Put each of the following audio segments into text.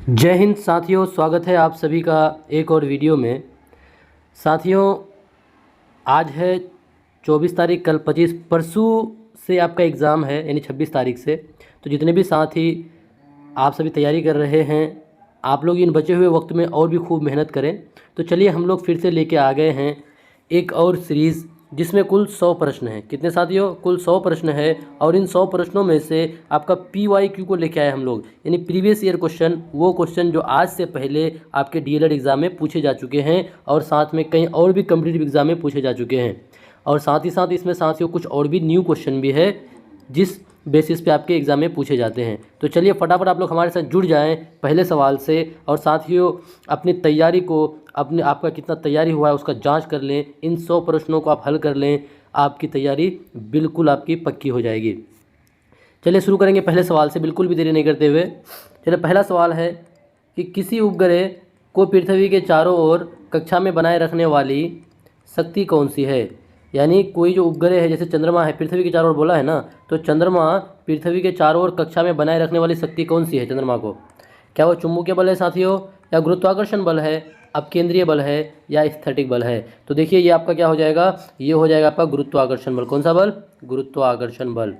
जय हिंद साथियों, स्वागत है आप सभी का एक और वीडियो में। साथियों, आज है 24 तारीख, कल 25, परसों से आपका एग्ज़ाम है, यानी 26 तारीख से। तो जितने भी साथी आप सभी तैयारी कर रहे हैं, आप लोग इन बचे हुए वक्त में और भी खूब मेहनत करें। तो चलिए हम लोग फिर से लेके आ गए हैं एक और सीरीज़, जिसमें कुल 100 प्रश्न हैं। कितने साथियों? कुल 100 प्रश्न है। और इन 100 प्रश्नों में से आपका PYQ को लेके आए हम लोग, यानी प्रीवियस ईयर क्वेश्चन, वो क्वेश्चन जो आज से पहले आपके DLED एग्ज़ाम में पूछे जा चुके हैं और साथ में कहीं और भी कम्पिटिटिव एग्ज़ाम में पूछे जा चुके हैं। और साथ ही साथ इसमें साथियों कुछ और भी न्यू क्वेश्चन भी है जिस बेसिस पे आपके एग्ज़ाम में पूछे जाते हैं। तो चलिए फटाफट आप लोग हमारे साथ जुड़ जाएं पहले सवाल से, और साथियों अपनी तैयारी को, आपका कितना तैयारी हुआ है उसका जांच कर लें। इन 100 प्रश्नों को आप हल कर लें, आपकी तैयारी बिल्कुल आपकी पक्की हो जाएगी। चलिए शुरू करेंगे पहले सवाल से, बिल्कुल भी देरी नहीं करते हुए। चलिए पहला सवाल है कि किसी उपग्रह को पृथ्वी के चारों ओर कक्षा में बनाए रखने वाली शक्ति कौन सी है? यानी कोई जो उपग्रह है, जैसे चंद्रमा है, पृथ्वी के चारों ओर बोला है ना, तो चंद्रमा पृथ्वी के चारों ओर कक्षा में बनाए रखने वाली शक्ति कौन सी है चंद्रमा को? क्या वो चुंबकीय बल है साथियों, या गुरुत्वाकर्षण बल है, अपकेंद्रीय बल है, या स्थैतिक बल है? तो देखिए ये आपका क्या हो जाएगा, ये हो जाएगा आपका गुरुत्वाकर्षण बल। कौन सा बल? गुरुत्वाकर्षण बल।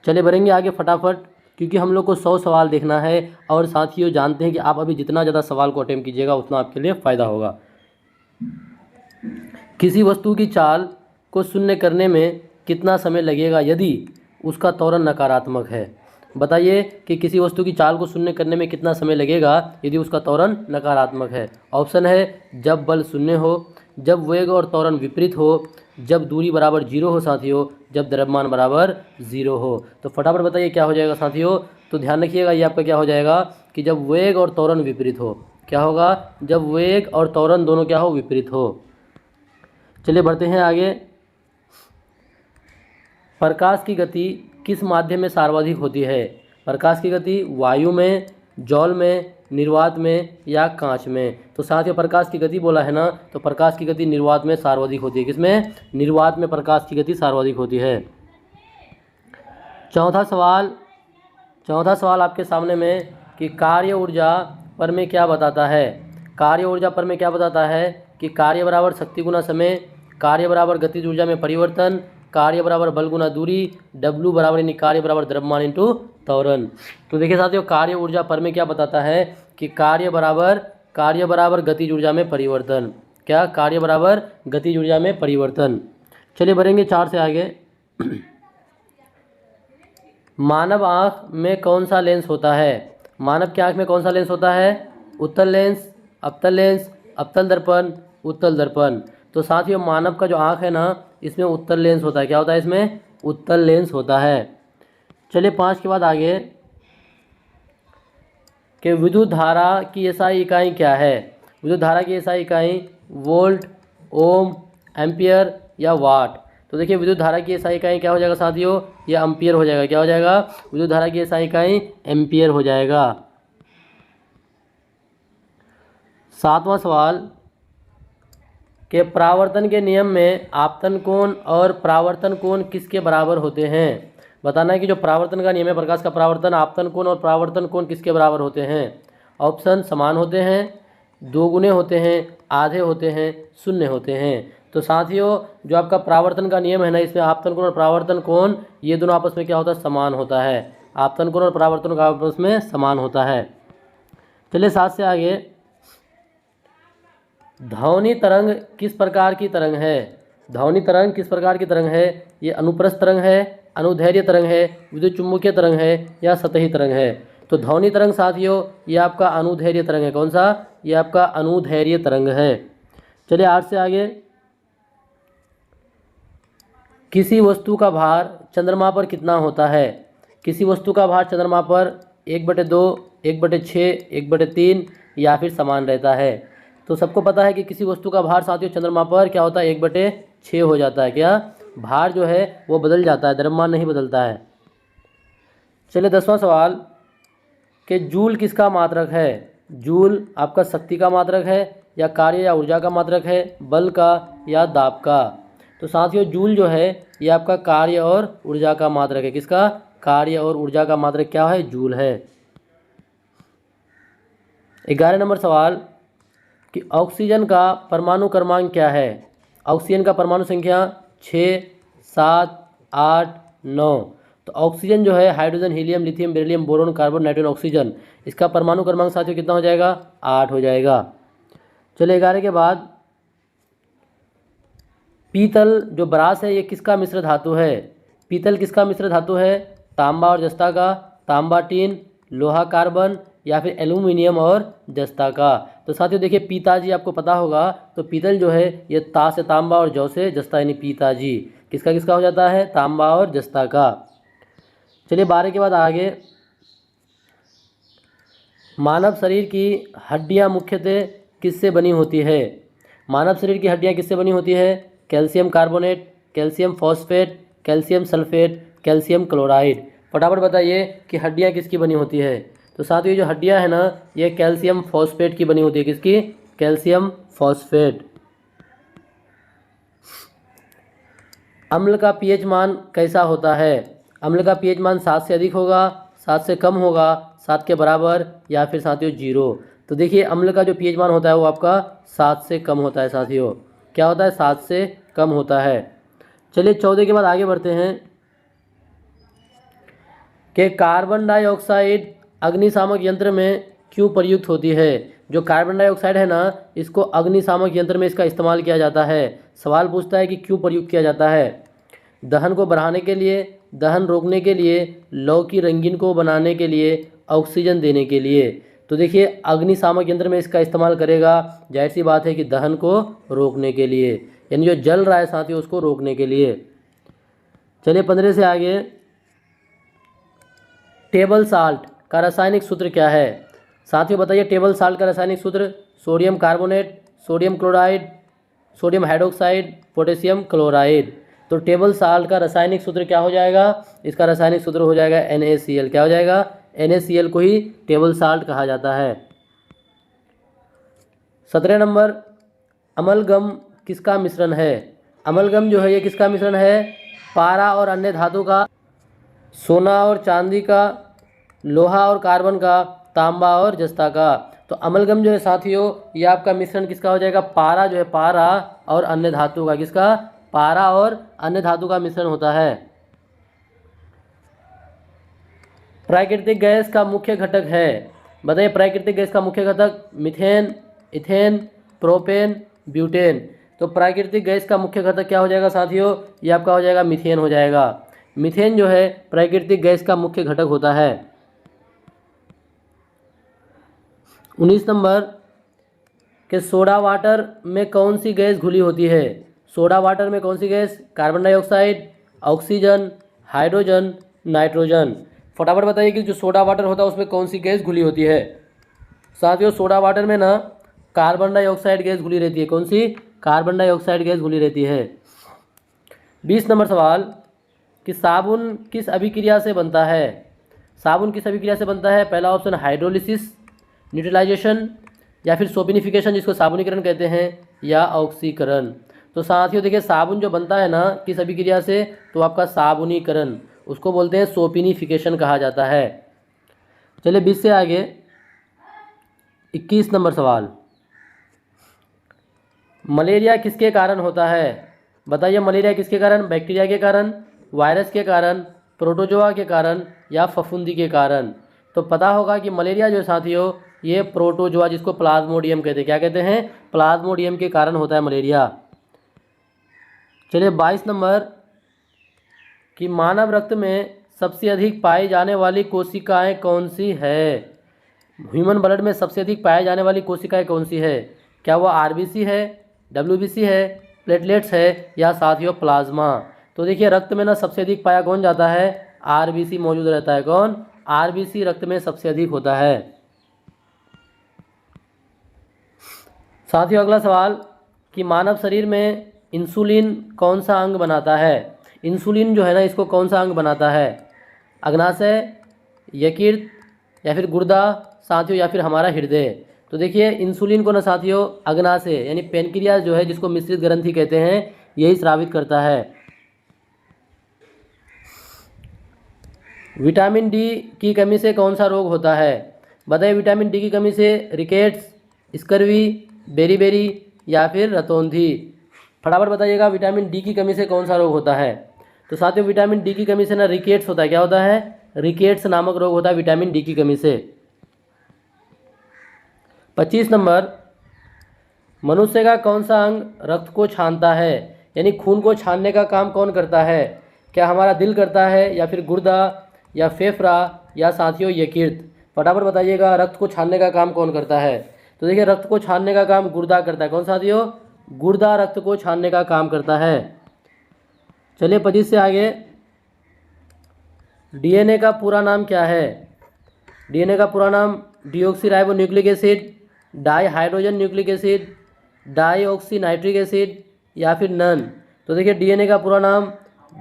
चलिए बढ़ेंगे आगे फटाफट, क्योंकि हम लोग को 100 सवाल देखना है। और साथियों जानते हैं कि आप अभी जितना ज़्यादा सवाल को अटेम्प्ट कीजिएगा उतना आपके लिए फ़ायदा होगा। किसी वस्तु की चाल को शून्य करने में कितना समय लगेगा यदि उसका त्वरण नकारात्मक है? बताइए कि किसी वस्तु की चाल को शून्य करने में कितना समय लगेगा यदि उसका त्वरण नकारात्मक है। ऑप्शन है जब बल शून्य हो, जब वेग और त्वरण विपरीत हो, जब दूरी बराबर 0 हो साथियों, जब द्रव्यमान बराबर 0 हो। तो फटाफट बताइए क्या हो जाएगा साथियों। तो ध्यान रखिएगा, ये आपका क्या हो जाएगा कि जब वेग और त्वरण विपरीत हो। क्या होगा? जब वेग और त्वरण दोनों क्या हो? विपरीत हो। चलिए बढ़ते हैं आगे। प्रकाश की गति किस माध्यम में सर्वाधिक होती है? प्रकाश की गति वायु में, जल में, निर्वात में, या कांच में? तो साथियों प्रकाश की गति बोला है ना, तो प्रकाश की गति निर्वात में सर्वाधिक होती है। किसमें? निर्वात में प्रकाश की गति सर्वाधिक होती है। चौथा सवाल आपके सामने में कि कार्य ऊर्जा पर में क्या बताता है? कार्य ऊर्जा पर में क्या बताता है कि कार्य बराबर शक्ति गुना समय, कार्य बराबर गतिज ऊर्जा में परिवर्तन, कार्य बराबर बल गुना दूरी, W बराबर यानी कार्य बराबर द्रव्यमान इंटू त्वरण। तो देखिए साथियों कार्य ऊर्जा पर में क्या बताता है कि कार्य बराबर गतिज ऊर्जा में परिवर्तन। क्या? कार्य बराबर गतिज ऊर्जा में परिवर्तन। चलिए बढ़ेंगे 4 से आगे। मानव आँख में कौन सा लेंस होता है? मानव की आँख में कौन सा लेंस होता है? उत्तल लेंस, अवतल दर्पण, उत्तल दर्पण। तो साथियों मानव का जो आँख है ना, इसमें उत्तल लेंस होता है। क्या होता है इसमें? उत्तल लेंस होता है। चलिए 5 के बाद आगे कि विद्युत धारा की एसआई इकाई क्या है? विद्युत धारा की एसआई इकाई वोल्ट, ओम, एम्पियर या वाट? तो देखिए विद्युत धारा की एसआई इकाई क्या हो जाएगा साथियों? यह एम्पियर हो जाएगा। क्या हो जाएगा? विद्युत धारा की एसआई इकाई एम्पियर हो जाएगा। 7वां सवाल के परावर्तन के नियम में आपतन कोण और परावर्तन कोण किसके बराबर होते हैं? बताना है कि जो परावर्तन का नियम है, प्रकाश का परावर्तन, आपतन कोण और परावर्तन कोण किसके बराबर होते हैं? ऑप्शन समान होते हैं, दोगुने होते हैं, आधे होते हैं, शून्य होते हैं। तो साथियों जो आपका परावर्तन का नियम है ना, इसमें आपतन कोण और परावर्तन कोण ये दोनों आपस में क्या होता है? समान होता है। आपतन कोण और परावर्तन कोण आपस में समान होता है। चलिए 7 से आगे। ध्वनि तरंग किस प्रकार की तरंग है? ध्वनि तरंग किस प्रकार की तरंग है? ये अनुप्रस्थ तरंग है, अनुदैर्ध्य तरंग है, विद्युत चुम्बकीय तरंग है, या सतही तरंग है? तो ध्वनि तरंग साथियों ये आपका अनुदैर्ध्य तरंग है। कौन सा? ये आपका अनुदैर्ध्य तरंग है। चलिए 8 से आगे। किसी वस्तु का भार चंद्रमा पर कितना होता है? किसी वस्तु का भार चंद्रमा पर 1/2, 1/6, 1/3 या फिर समान रहता है? तो सबको पता है कि किसी वस्तु का भार साथियों चंद्रमा पर क्या होता है? 1/6 हो जाता है। क्या? भार जो है वो बदल जाता है, द्रव्यमान नहीं बदलता है। चलिए 10वां सवाल कि जूल किसका मात्रक है? जूल आपका शक्ति का मात्रक है, या कार्य या ऊर्जा का मात्रक है, बल का या दाब का? तो साथियों जूल जो है ये आपका कार्य और ऊर्जा का मात्रक है। किसका? कार्य और ऊर्जा का मात्रक क्या है? जूल है। 11 नंबर सवाल कि ऑक्सीजन का परमाणु क्रमांक क्या है। ऑक्सीजन का परमाणु संख्या 6, 7, 8, 9। तो ऑक्सीजन जो है hydrogen, helium, lithium, beryllium, boron, carbon, nitrogen, oxygen, इसका परमाणु क्रमांक साथियों कितना हो जाएगा? 8 हो जाएगा। चलिए 11 के बाद पीतल जो ब्रास है ये किसका मिश्र धातु है? पीतल किसका मिश्र धातु है? तांबा और जस्ता का, तांबा टीन, लोहा कार्बन, या फिर एल्यूमिनियम और जस्ता का। तो साथियों देखिए पीताजी आपको पता होगा, तो पीतल जो है ये ता से तांबा और जौ से जस्ता यानी पीताजी, किसका किसका हो जाता है? तांबा और जस्ता का। चलिए 12 के बाद आगे, मानव शरीर की हड्डियां मुख्यतः किससे बनी होती है? मानव शरीर की हड्डियां किससे बनी होती है? Calcium carbonate, calcium phosphate, calcium sulphate, calcium chloride. फटाफट बताइए कि हड्डियां किसकी बनी होती है। तो साथियों ये जो हड्डियां है ना ये कैल्शियम फॉस्फेट की बनी होती है। किसकी? Calcium phosphate. अम्ल का पीएच मान कैसा होता है? अम्ल का पीएच मान 7 से अधिक होगा, 7 से कम होगा, 7 के बराबर, या फिर साथियों 0। तो देखिए अम्ल का जो पीएच मान होता है वो आपका 7 से कम होता है साथियों। क्या होता है? 7 से कम होता है। चलिए 14 के बाद आगे बढ़ते हैं कि कार्बन डाइऑक्साइड अग्निशामक यंत्र में क्यों प्रयुक्त होती है? जो कार्बन डाइऑक्साइड है ना इसको अग्निशामक यंत्र में इसका इस्तेमाल किया जाता है। सवाल पूछता है कि क्यों प्रयुक्त किया जाता है? दहन को बढ़ाने के लिए, दहन रोकने के लिए, लौह की रंगीन को बनाने के लिए, ऑक्सीजन देने के लिए। तो देखिए अग्निशामक यंत्र में इसका इस्तेमाल करेगा, जाहिर सी बात है कि दहन को रोकने के लिए, यानी जो जल रहा है साथियों उसको रोकने के लिए। चलिए 15 से आगे, टेबल साल्ट का रासायनिक सूत्र क्या है? साथियों बताइए टेबल साल्ट का रासायनिक सूत्र। Sodium carbonate, sodium chloride, sodium hydroxide, potassium chloride. तो टेबल साल्ट का रासायनिक सूत्र क्या हो जाएगा? इसका रासायनिक सूत्र हो जाएगा NaCl। क्या हो जाएगा? NaCl को ही टेबल साल्ट कहा जाता है। 17 नंबर, अमलगम किसका मिश्रण है? अमलगम जो है ये किसका मिश्रण है? पारा और अन्य धातु का, सोना और चांदी का, लोहा और कार्बन का, तांबा और जस्ता का। तो अमलगम जो है साथियों ये आपका मिश्रण किसका हो जाएगा? पारा जो है, पारा और अन्य धातु का। किसका? पारा और अन्य धातु का मिश्रण होता है। प्राकृतिक गैस का मुख्य घटक है। बताइए प्राकृतिक गैस का मुख्य घटक। Methane, ethane, propane, butane. तो प्राकृतिक गैस का मुख्य घटक क्या हो जाएगा साथियों? ये आपका हो जाएगा मीथेन हो जाएगा। मीथेन जो है प्राकृतिक गैस का मुख्य घटक होता है। 19 नंबर कि सोडा वाटर में कौन सी गैस घुली होती है? सोडा वाटर में कौन सी gas? Carbon dioxide, oxygen, hydrogen, nitrogen. फटाफट बताइए कि जो सोडा वाटर होता है उसमें कौन सी गैस घुली होती है? साथियों सोडा वाटर में ना कार्बन डाइऑक्साइड गैस घुली रहती है। कौन सी? कार्बन डाइऑक्साइड गैस घुली रहती है। 20 नंबर सवाल कि साबुन किस अभिक्रिया से बनता है? साबुन किस अभिक्रिया से बनता है? पहला ऑप्शन हाइड्रोलिसिस, न्यूट्रलाइजेशन, या फिर सोपिनिफिकेशन जिसको साबुनीकरण कहते हैं, या ऑक्सीकरण। तो साथियों देखिए साबुन जो बनता है ना किस अभिक्रिया से? तो आपका साबुनीकरण, उसको बोलते हैं सोपिनिफिकेशन कहा जाता है। चलिए 20 से आगे 21 नंबर सवाल, मलेरिया किसके कारण होता है? बताइए मलेरिया किसके कारण? बैक्टीरिया के कारण, वायरस के कारण, प्रोटोजोआ के कारण, या फफूंदी के कारण। तो पता होगा कि मलेरिया जो साथियों ये प्रोटोजोआ जिसको प्लाज्मोडियम कहते हैं, क्या कहते हैं? प्लाज्मोडियम के कारण होता है मलेरिया। चलिए 22 नंबर कि मानव रक्त में सबसे अधिक पाई जाने वाली कोशिकाएं कौन सी है? ह्यूमन ब्लड में सबसे अधिक पाई जाने वाली कोशिकाएं कौन सी है? क्या वो RBC है, WBC है, प्लेटलेट्स है, या साथियों प्लाज्मा? तो देखिए रक्त में ना सबसे अधिक पाया कौन जाता है? RBC मौजूद रहता है। कौन? RBC रक्त में सबसे अधिक होता है। साथियों अगला सवाल कि मानव शरीर में इंसुलिन कौन सा अंग बनाता है? इंसुलिन जो है ना इसको कौन सा अंग बनाता है? अग्नाशय, यकृत, या फिर गुर्दा साथियों, या फिर हमारा हृदय। तो देखिए इंसुलिन को ना साथियों अग्नाशय यानी पेनक्रियास जो है जिसको मिश्रित ग्रंथि कहते हैं यही स्रावित करता है। विटामिन डी की कमी से कौन सा रोग होता है? बताइए विटामिन डी की कमी से रिकेट्स, स्कर्वी, बेरीबेरी या फिर रतौंधी। फटाफट बताइएगा विटामिन डी की कमी से कौन सा रोग होता है। तो साथियों विटामिन डी की कमी से ना रिकेट्स होता है। क्या होता है? रिकेट्स नामक रोग होता है विटामिन डी की कमी से। 25 नंबर, मनुष्य का कौन सा अंग रक्त को छानता है, यानी खून को छानने का काम कौन करता है? क्या हमारा दिल करता है या फिर गुर्दा या फेफड़ा या साथियों यकृत? फटाफट बताइएगा रक्त को छानने का काम कौन करता है। तो देखिए रक्त को छानने का काम गुर्दा करता है। कौन साथियों? गुर्दा रक्त को छानने का काम करता है। चलिए 25 से आगे, डीएनए का पूरा नाम क्या है? डीएनए का पूरा नाम deoxy nucleic acid, di hydrogen nucleic acid, deoxy nitric acid या फिर नन। तो देखिए डीएनए का पूरा नाम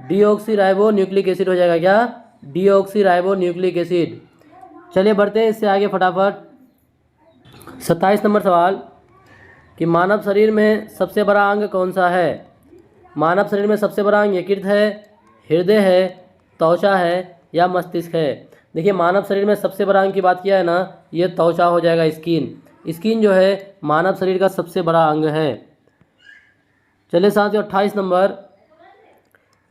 डीऑक्सी न्यूक्लिक एसिड हो जाएगा। क्या? Deoxy nucleic acid. चलिए बढ़ते हैं इससे आगे फटाफट। 27 नंबर सवाल कि मानव शरीर में सबसे बड़ा अंग कौन सा है? मानव शरीर में सबसे बड़ा अंग यकृत है, हृदय है, त्वचा है या मस्तिष्क है? देखिए मानव शरीर में सबसे बड़ा अंग की बात किया है ना, ये त्वचा हो जाएगा। स्किन जो है मानव शरीर का सबसे बड़ा अंग है। चलिए साथियों 28 नंबर,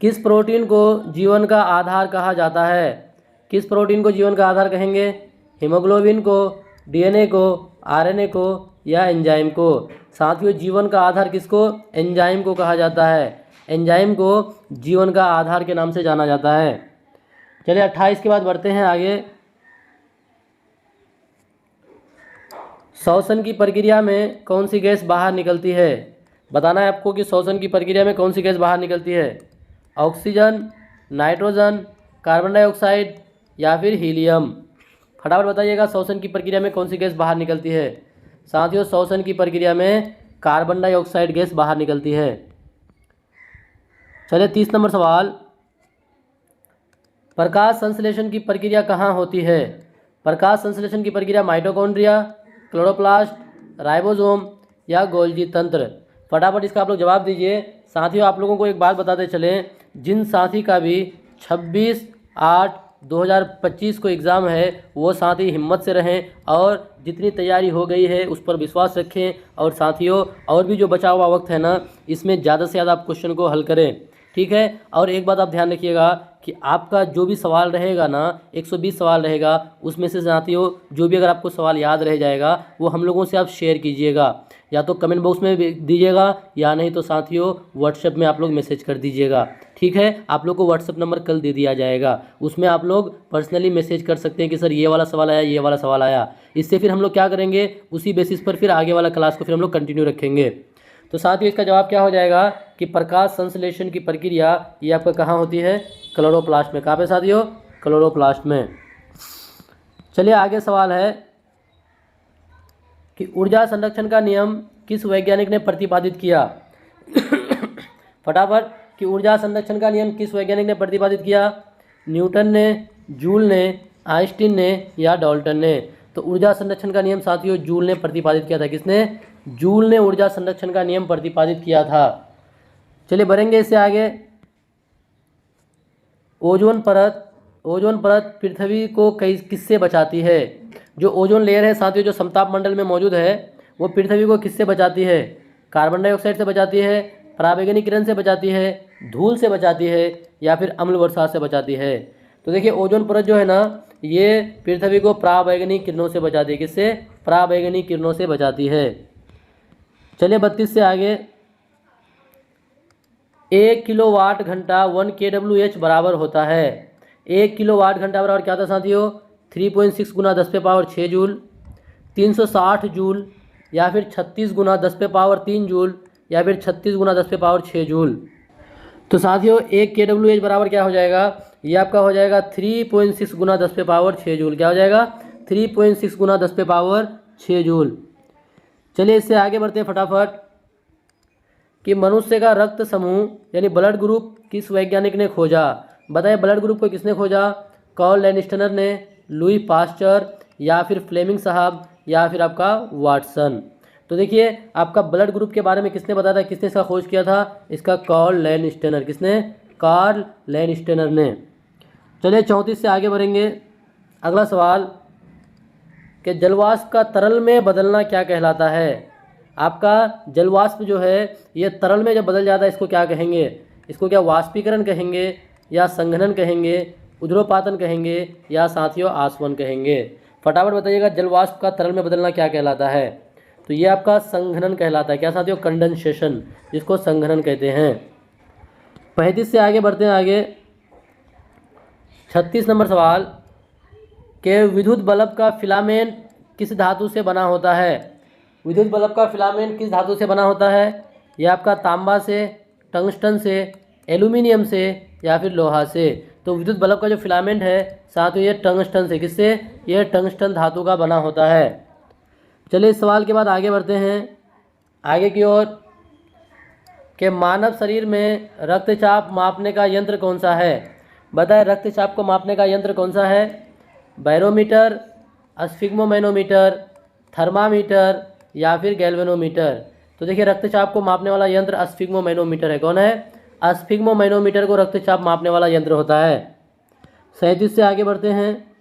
किस प्रोटीन को जीवन का आधार कहा जाता है? किस प्रोटीन को जीवन का आधार कहेंगे? हीमोग्लोबिन को, डीएनए को, आरएनए को या एंजाइम को? साथियों जीवन का आधार किसको? एंजाइम को कहा जाता है। एंजाइम को जीवन का आधार के नाम से जाना जाता है। चलिए 28 के बाद बढ़ते हैं आगे। श्वसन की प्रक्रिया में कौन सी गैस बाहर निकलती है? बताना है आपको कि श्वसन की प्रक्रिया में कौन सी गैस बाहर निकलती है। ऑक्सीजन, नाइट्रोजन, कार्बन डाइऑक्साइड या फिर हीलियम। फटाफट बताइएगा श्वसन की प्रक्रिया में कौन सी गैस बाहर निकलती है। साथियों श्वसन की प्रक्रिया में कार्बन डाइऑक्साइड गैस बाहर निकलती है। चलिए 30 नंबर सवाल, प्रकाश संश्लेषण की प्रक्रिया कहाँ होती है? प्रकाश संश्लेषण की प्रक्रिया माइटोकॉन्ड्रिया, क्लोरोप्लास्ट, राइबोसोम या गोल्गी तंत्र। फटाफट इसका आप लोग जवाब दीजिए। साथियों आप लोगों को एक बात बताते चलें, जिन साथी का भी 26/8/2025 को एग्ज़ाम है वो साथी हिम्मत से रहें और जितनी तैयारी हो गई है उस पर विश्वास रखें। और साथियों और भी जो बचा हुआ वक्त है ना, इसमें ज़्यादा से ज़्यादा आप क्वेश्चन को हल करें, ठीक है। और एक बात आप ध्यान रखिएगा कि आपका जो भी सवाल रहेगा ना, 120 सवाल रहेगा, उसमें से साथियों जो भी अगर आपको सवाल याद रह जाएगा वो हम लोगों से आप शेयर कीजिएगा, या तो कमेंट बॉक्स में दीजिएगा या नहीं तो साथियों व्हाट्सएप में आप लोग मैसेज कर दीजिएगा, ठीक है। आप लोग को व्हाट्सएप नंबर कल दे दिया जाएगा, उसमें आप लोग पर्सनली मैसेज कर सकते हैं कि सर ये वाला सवाल आया, ये वाला सवाल आया। इससे फिर हम लोग क्या करेंगे, उसी बेसिस पर फिर आगे वाला क्लास को फिर हम लोग कंटिन्यू रखेंगे। तो साथियों इसका जवाब क्या हो जाएगा कि प्रकाश संश्लेषण की प्रक्रिया ये आपका कहाँ होती है? क्लोरोप्लास्ट में। कहाँ पे साथियों? क्लोरोप्लास्ट में। चलिए आगे सवाल है कि ऊर्जा संरक्षण का नियम किस वैज्ञानिक ने प्रतिपादित किया? फटाफट कि ऊर्जा संरक्षण का नियम किस वैज्ञानिक ने प्रतिपादित किया? न्यूटन ने, जूल ने, आइंस्टीन ने या डाल्टन ने? तो ऊर्जा संरक्षण का नियम साथियों जूल ने प्रतिपादित किया था। किसने? जूल ने ऊर्जा संरक्षण का नियम प्रतिपादित किया था। चलिए बढ़ेंगे इससे आगे। ओजोन परत पृथ्वी को किससे बचाती है? जो ओजोन लेयर है साथियों जो समताप मंडल में मौजूद है वो पृथ्वी को किससे बचाती है? कार्बन डाइऑक्साइड से बचाती है, पराबैंगनी किरण से बचाती है, धूल से बचाती है या फिर अम्ल वर्षा से बचाती है? तो देखिए ओजोन परत जो है ना ये पृथ्वी को पराबैंगनी किरणों से बचाती है। किससे? पराबैंगनी किरणों से बचाती है। चलिए 32 से आगे। 1 किलोवाट घंटा 1 kWh बराबर होता है। 1 किलोवाट घंटा बराबर क्या था साथियों? 3.6 गुना 10⁻6 जूल, 360 जूल या फिर 36 गुना 10⁻3 जूल या फिर 36 गुना 10⁻6 जूल। तो साथियों 1 kWh बराबर क्या हो जाएगा? ये आपका हो जाएगा 3.6 गुना 10⁻6 जूल। क्या हो जाएगा? 3.6 गुना 10⁻6 जूल। चलिए इससे आगे बढ़ते हैं फटाफट कि मनुष्य का रक्त समूह यानी ब्लड ग्रुप किस वैज्ञानिक ने खोजा? बताइए ब्लड ग्रुप को किसने खोजा? कार्ल लैनिस्टर ने, लुई पास्चर या फिर फ्लेमिंग साहब या फिर आपका वाटसन? तो देखिए आपका ब्लड ग्रुप के बारे में किसने बताया था, किसने इसका खोज किया था? इसका कार्ल लैनिस्टर। किसने? कार्ल लैनिस्टर ने। चलिए 34 से आगे बढ़ेंगे। अगला सवाल कि जलवाष्प का तरल में बदलना क्या कहलाता है। आपका जलवाष्प जो है ये तरल में जब बदल जाता है इसको क्या कहेंगे, इसको क्या वाष्पीकरण कहेंगे या संघनन कहेंगे, उद्रोपातन कहेंगे या साथियों आसवन कहेंगे। फटाफट बताइएगा, जलवाष्प का तरल में बदलना क्या कहलाता है। तो ये आपका संघनन कहलाता है। क्या साथियों, कंडेंसेशन, जिसको संघनन कहते हैं। 35 से आगे बढ़ते हैं। आगे 36 नंबर सवाल के विद्युत बल्ब का फिलामेंट किस धातु से बना होता है। विद्युत बल्ब का फिलामेंट किस धातु से बना होता है। यह आपका तांबा से, टंगस्टन से, एल्यूमिनियम से या फिर लोहा से। तो विद्युत बल्ब का जो फिलामेंट है साथियों ये टंगस्टन से, किससे, यह टंगस्टन धातु का बना होता है। चलिए इस सवाल के बाद आगे बढ़ते हैं आगे की ओर कि मानव शरीर में रक्तचाप मापने का यंत्र कौन सा है। बताएं, रक्तचाप को मापने का यंत्र कौन सा है। बैरोमीटर, स्फिग्मोमैनोमीटर, थर्मामीटर या फिर गैल्वेनोमीटर। तो देखिए रक्तचाप को मापने वाला यंत्र स्फिग्मोमैनोमीटर है। कौन है, स्फिग्मोमैनोमीटर को रक्तचाप मापने वाला यंत्र होता है। 37 से आगे बढ़ते हैं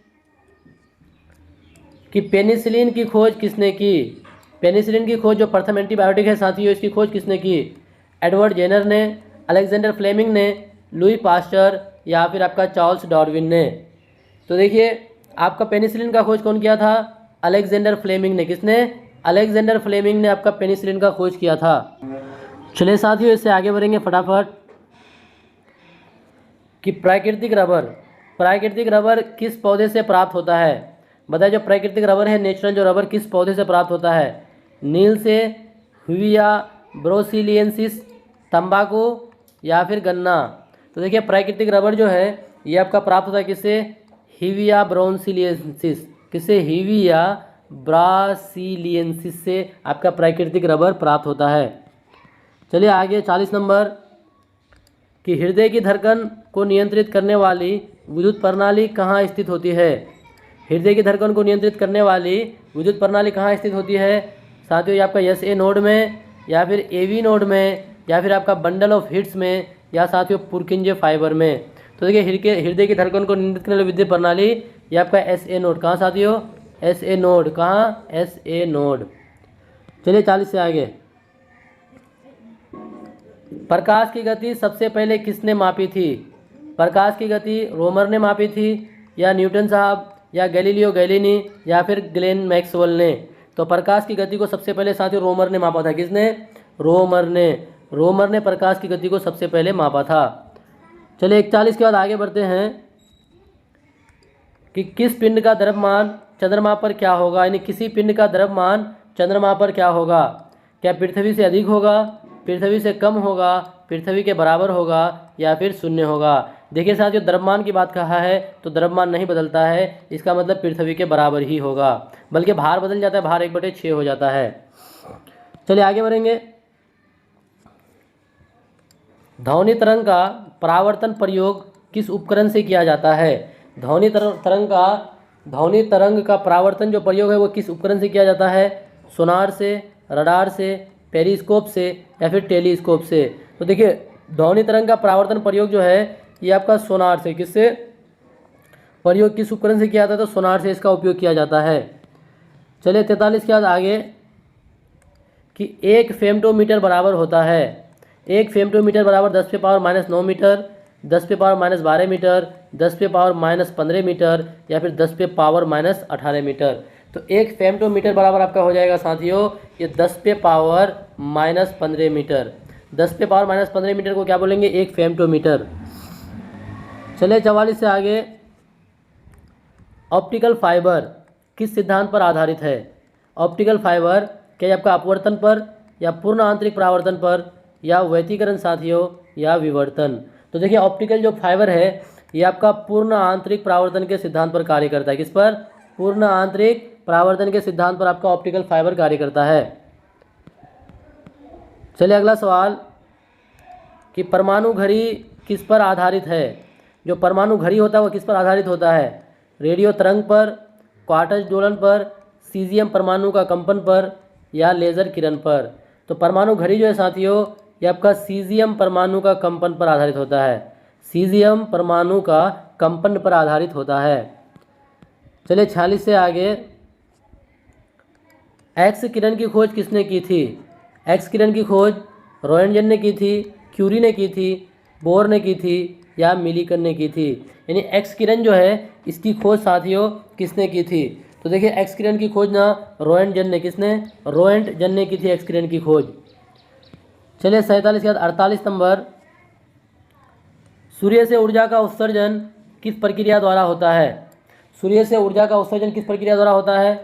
कि पेनिसिलिन की खोज किसने की। पेनिसिलिन की खोज जो प्रथम एंटीबायोटिक है साथियों, इसकी खोज किसने की। एडवर्ड जेनर ने, अलेक्जेंडर फ्लेमिंग ने, लुई पास्चर या फिर आपका चार्ल्स डार्विन ने। तो देखिए आपका पेनिसिलिन का खोज कौन किया था, अलेक्जेंडर फ्लेमिंग ने। किसने, अलेक्जेंडर फ्लेमिंग ने आपका पेनिसिलिन का खोज किया था। चलिए साथियों इससे आगे बढ़ेंगे फटाफट कि प्राकृतिक रबर किस पौधे से प्राप्त होता है। बताइए जो प्राकृतिक रबर है, नेचुरल जो रबर किस पौधे से प्राप्त होता है। नील से, हुविया ब्रोसिलियंसिस, तंबाकू या फिर गन्ना। तो देखिए प्राकृतिक रबर जो है ये आपका प्राप्त होता है किससे, हिविया ब्रोसिलियंसिस। किससे, हिविया ब्रासिलियंसिस से आपका प्राकृतिक रबर प्राप्त होता है। चलिए आगे 40 नंबर कि हृदय की धड़कन को नियंत्रित करने वाली विद्युत प्रणाली कहाँ स्थित होती है। हृदय की धड़कन को नियंत्रित करने वाली विद्युत प्रणाली कहाँ स्थित होती है साथियों, ये आपका SA नोड में या फिर AV नोड में या फिर आपका बंडल ऑफ हिट्स में या साथियों पुरकिंजे फाइबर में। तो देखिए हृदय की धड़कन को नियंत्रित करने वाली विद्युत प्रणाली ये आपका SA नोड। कहाँ साथियों, SA नोड। कहाँ, SA नोड। चलिए 40 से आगे, प्रकाश की गति सबसे पहले किसने मापी थी। प्रकाश की गति रोमर ने मापी थी या न्यूटन साहब या गैलीलियो गैलीनी या फिर ग्लेन मैक्सवेल ने। तो प्रकाश की गति को सबसे पहले साथियों रोमर ने मापा था। किसने, रोमर ने प्रकाश की गति को सबसे पहले मापा था। चलिए 41 के बाद आगे बढ़ते हैं कि किस पिंड का द्रव्यमान चंद्रमा पर क्या होगा। यानी किसी पिंड का द्रव्यमान चंद्रमा पर क्या होगा। क्या पृथ्वी से अधिक होगा, पृथ्वी से कम होगा, पृथ्वी के बराबर होगा या फिर शून्य होगा। देखिए साथियों द्रव्यमान की बात कहा है तो द्रव्यमान नहीं बदलता है, इसका मतलब पृथ्वी के बराबर ही होगा, बल्कि भार बदल जाता है, भार 1/6 हो जाता है। चलिए आगे बढ़ेंगे। ध्वनि तरंग का परावर्तन प्रयोग किस उपकरण से किया जाता है। ध्वनि तरंग का परावर्तन जो प्रयोग है वो किस उपकरण से किया जाता है। सोनार से, रडार से, पेरिस्कोप से या फिर टेलीस्कोप से। तो देखिए ध्वनि तरंग का परावर्तन प्रयोग जो है ये आपका सोनार से, किससे प्रयोग, किस उपकरण से किया जाता है, तो सोनार से इसका उपयोग किया जाता है। चलिए 43 के बाद आगे कि 1 फेम्टोमीटर बराबर होता है। 1 फेम्टोमीटर बराबर 10⁻⁻9 मीटर, 10⁻⁻12 मीटर, 10⁻⁻15 मीटर या फिर 10⁻⁻18 मीटर। तो 1 फेम्टोमीटर बराबर आपका हो जाएगा साथियों ये 10⁻⁻15 मीटर। 10⁻⁻15 मीटर को क्या बोलेंगे, 1 फेम्टोमीटर। चले 44 से आगे, ऑप्टिकल फाइबर किस सिद्धांत पर आधारित है। ऑप्टिकल फाइबर क्या आपका अपवर्तन पर या पूर्ण आंतरिक परावर्तन पर या व्यतिकरण साथियों या विवर्तन। तो देखिए ऑप्टिकल जो फाइबर है ये आपका पूर्ण आंतरिक परावर्तन के सिद्धांत पर कार्य करता है। किस पर, पूर्ण आंतरिक परावर्तन के सिद्धांत पर आपका ऑप्टिकल फाइबर कार्य करता है। चलिए अगला सवाल कि परमाणु घड़ी किस पर आधारित है। जो परमाणु घड़ी होता है वो किस पर आधारित होता है। रेडियो तरंग पर, क्वार्टज दोलन पर, सीजियम परमाणु का कंपन पर या लेज़र किरण पर। तो परमाणु घड़ी जो है साथियों ये आपका सीजियम परमाणु का कंपन पर आधारित होता है। सीजियम परमाणु का कंपन पर आधारित होता है। चलिए 46 से आगे एक्स किरण की खोज किसने की थी? एक्स किरण की खोज रोएंटगन ने की थी, क्यूरी ने की थी, बोर ने की थी या मिलीकन ने की थी। यानी एक्स किरण जो है इसकी खोज साथियों किसने की थी? तो देखिए एक्स किरण की खोज ना रोएंटगन ने, किसने? रोएंटगन ने की थी एक्स किरण की खोज। चलिए 47 के बाद 48 नंबर, सूर्य से ऊर्जा का उत्सर्जन किस प्रक्रिया द्वारा होता है? सूर्य से ऊर्जा का उत्सर्जन किस प्रक्रिया द्वारा होता है?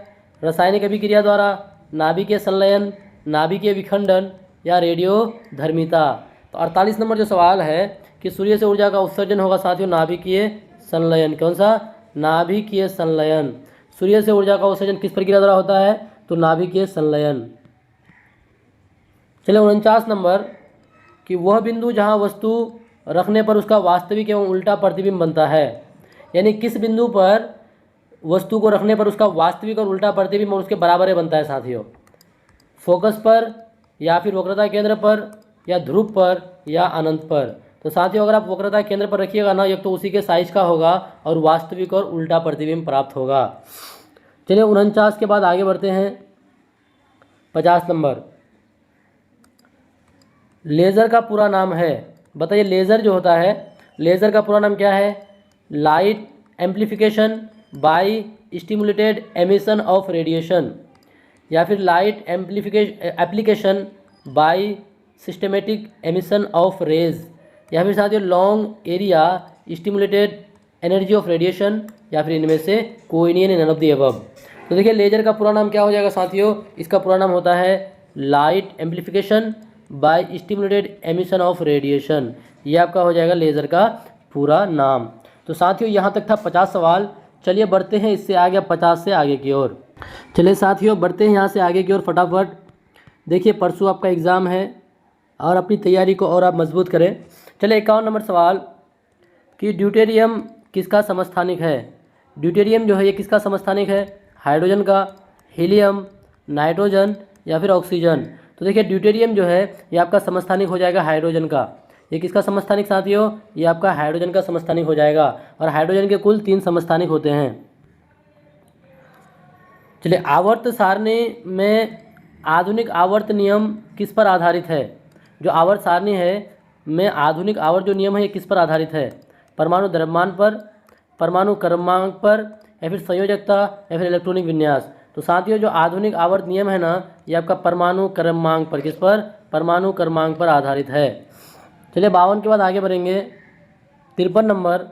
रासायनिक अभिक्रिया द्वारा, नाभिकीय संलयन, नाभिकीय विखंडन या रेडियो धर्मिता। तो 48 नंबर जो सवाल है कि सूर्य से ऊर्जा का उत्सर्जन होगा साथियों नाभिकीय संलयन। कौन सा? नाभिकीय संलयन। सूर्य से ऊर्जा का उत्सर्जन किस प्रक्रिया द्वारा होता है? तो नाभिकीय संलयन। चलिए 49 नंबर, कि वह बिंदु जहाँ वस्तु रखने पर उसका वास्तविक एवं उल्टा प्रतिबिंब बनता है। यानी किस बिंदु पर वस्तु को रखने पर उसका वास्तविक और उल्टा प्रतिबिंब और उसके बराबर बनता है साथियों? फोकस पर, या फिर वक्रता केंद्र पर, या ध्रुव पर, या अनंत पर। तो साथियों अगर आप वक्रता केंद्र पर रखिएगा ना, एक तो उसी के साइज का होगा और वास्तविक और उल्टा प्रतिबिंब प्राप्त होगा। चलिए 49 के बाद आगे बढ़ते हैं 50 नंबर, लेज़र का पूरा नाम है। बताइए लेज़र जो होता है, लेज़र का पूरा नाम क्या है? Light amplification by stimulated emission of radiation, या फिर light application by systematic emission of rays, या फिर साथियों long area stimulated energy of radiation, या फिर इनमें से कोई नहीं है, नन ऑफ द अबव। तो देखिए लेजर का पूरा नाम क्या हो जाएगा साथियों? इसका पूरा नाम होता है light amplification by stimulated emission of radiation. ये आपका हो जाएगा लेज़र का पूरा नाम। तो साथियों यहाँ तक था 50 सवाल। चलिए बढ़ते हैं इससे आगे 50 से आगे की ओर। चलिए साथियों बढ़ते हैं यहाँ से आगे की ओर फटाफट। देखिए परसों आपका एग्ज़ाम है और अपनी तैयारी को और आप मजबूत करें। चलिए 51 नंबर सवाल, कि ड्यूटेरियम किसका समस्थानिक है? ड्यूटेरियम जो है ये किसका समस्थानिक है? हाइड्रोजन का, हीलियम, नाइट्रोजन या फिर ऑक्सीजन। तो देखिए ड्यूटेरियम जो है ये आपका समस्थानिक हो जाएगा हाइड्रोजन का। ये किसका समस्थानिक साथियों? ये आपका हाइड्रोजन का समस्थानिक हो जाएगा। और हाइड्रोजन के कुल 3 समस्थानिक होते हैं। चलिए आवर्त सारणी में आधुनिक आवर्त नियम किस पर आधारित है? जो आवर्त सारणी है में आधुनिक आवर्त जो नियम है ये किस पर आधारित है? परमाणु द्रव्यमान पर, परमाणु क्रमांक पर, या फिर संयोजकता, या फिर इलेक्ट्रॉनिक विन्यास। तो साथियों जो आधुनिक आवर्त नियम है ना ये आपका परमाणु क्रमांक पर, किस पर? परमाणु क्रमांक पर आधारित है। चलिए 52 के बाद आगे बढ़ेंगे। 53 नंबर,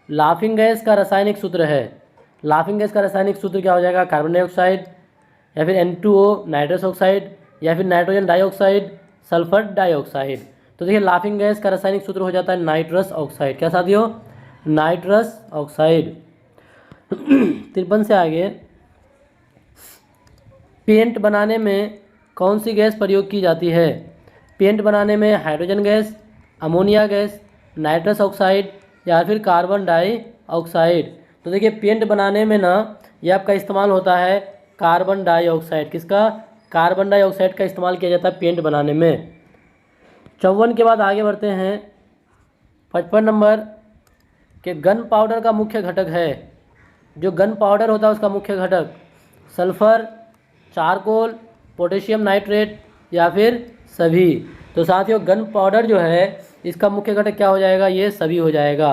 लाफिंग गैस का रासायनिक सूत्र है। लाफिंग गैस का रासायनिक सूत्र क्या हो जाएगा? कार्बन डाइऑक्साइड, या फिर N2O नाइट्रस ऑक्साइड, या फिर नाइट्रोजन डाइऑक्साइड, सल्फर डाइऑक्साइड। तो देखिए लाफिंग गैस का रासायनिक सूत्र हो जाता है नाइट्रस ऑक्साइड। क्या साथियों? Nitrous oxide. 53 से आगे, पेंट बनाने में कौन सी गैस प्रयोग की जाती है? पेंट बनाने में hydrogen gas, ammonia gas, nitrous oxide या फिर कार्बन डाइऑक्साइड। तो देखिए पेंट बनाने में ना ये आपका इस्तेमाल होता है कार्बन डाइऑक्साइड। किसका? कार्बन डाइऑक्साइड का इस्तेमाल किया जाता है पेंट बनाने में। 54 के बाद आगे बढ़ते हैं 55 नंबर, के गन पाउडर का मुख्य घटक है। जो गन पाउडर होता है उसका मुख्य घटक सल्फर, चारकोल, पोटेशियम नाइट्रेट या फिर सभी। तो साथियों गन पाउडर जो है इसका मुख्य घटक क्या हो जाएगा? ये सभी हो जाएगा।